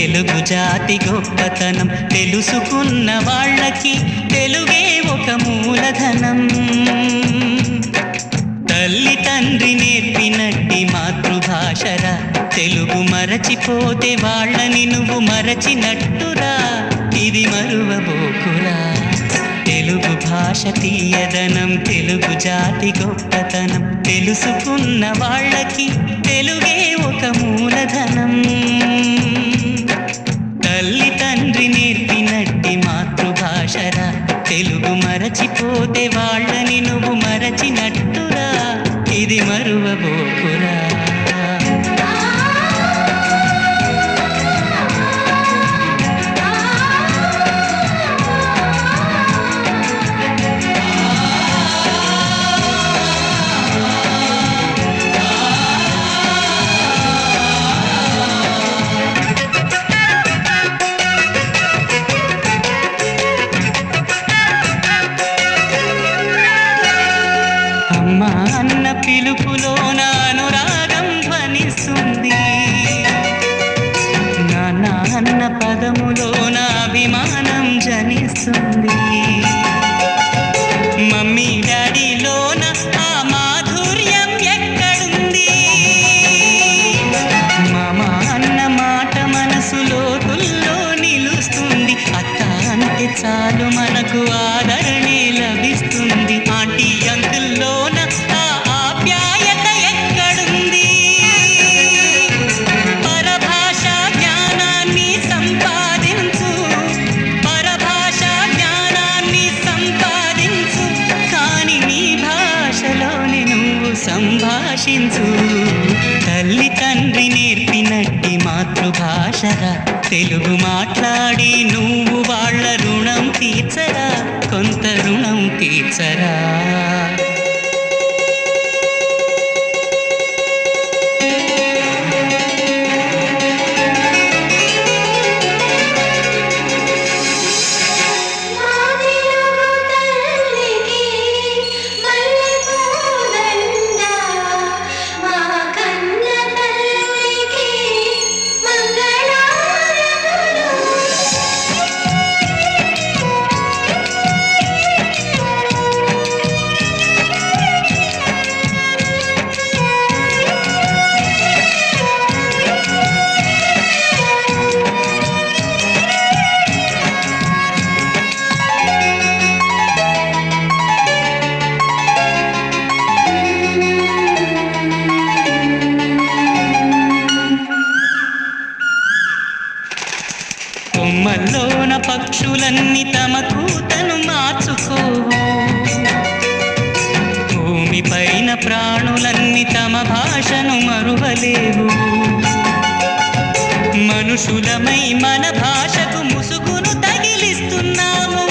తెలుగు జాతి గొప్పతనం తెలుసుకున్న వాళ్ళకి తెలుగే ఒక మూలధనం. తల్లి తండ్రి నేర్పినట్టి మాతృభాషరా, తెలుగు మరచిపోతే వాళ్ళని నువ్వు మరచినట్టురా, ఇది మరువబోకురా. తెలుగు భాష తీయదనం తెలుగు జాతి గొప్పతనం తెలుసుకున్న వాళ్ళకి తెలుగే ఒక మూలధనం. తల్లి తండ్రి నేర్పినట్టి మాతృభాషరా, తెలుగు మరచిపోతే వాళ్ళని నువ్వు మరచినట్టురా, ఇది మరువబోకురా. అమ్మ అన్న పిలుపులోన అనురాగం ధ్వనిస్తుంది, నాన్న అన్న పదములోన అభిమానం జనిస్తుంది. మమ్మీ డాడీలోన ఆ మాధుర్యం ఎక్కడుంది? మామ అన్న మాట మనసులో తుల్లో నిలుస్తుంది. అత్త అంటే చాలు మనకు ఆదరణే లభిస్తుంది. ఆంటీ అంకుల్లోన ఆ ఆప్యాయత ఎక్కడుంది? పరభాష జ్ఞానాన్ని సంపాదించు, పరభాష జ్ఞానాన్ని సంపాదించు, కాని నీ భాషలోని నువ్వు సంభాషించు. తల్లి తండ్రి నేర్పినట్టి మాతృభాషరా, తెలుగు మాట్లాడి నువ్వు వాళ్ళ రుణం తీర్చరా, కొంత రుణం తీర్చరా. కొమ్మల్లోన పక్షులన్నీ తమ కూతను మార్చుకోవు, భూమిపైన ప్రాణులన్నీ తమ భాషను మరువలేవు. మనుషులమై మన భాషకు ముసుగును తగిలిస్తున్నాము.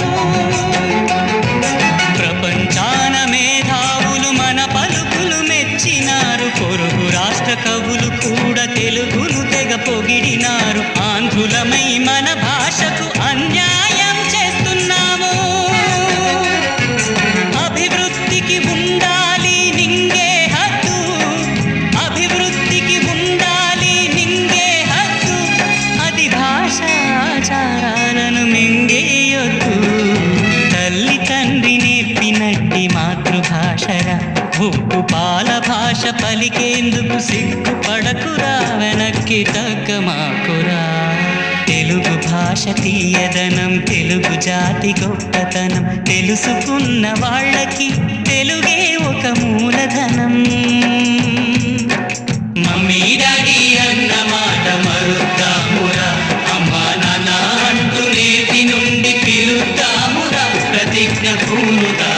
ప్రపంచాన మేధావులు మన పలుకులు మెచ్చినారు. పొరుగు రాష్ట్ర కవులు కూడా తెలుగును తెగ పొగిడినారు. ఆంధ్రులమై మన భాషకు అన్యాయం చేస్తున్నాము. అభివృద్ధికి ఉండాలి నింగే హద్దు, అభివృద్ధికి ఉండాలి నింగే హద్దు, అది భాషాచారాలను మింగేయొద్దు. తల్లి తండ్రి నేర్పినట్టి మాతృభాషరా, ఉప్పు పాల భాష పలికేందుకు సిగ్గుపడకురా, వెనక్కి తగ్గమాకురా. తెలుగు భాష తీయదనం తెలుగు జాతి గొప్పతనం తెలుసుకున్న వాళ్ళకి తెలుగే ఒక మూలధనం. మమ్మీ డాడీ అన్న మాట మరుద్దామురా, అమ్మా నాన్న అంటూ నేటి నుండి పిలుద్దామురా, ప్రతిజ్ఞ పూనుదా.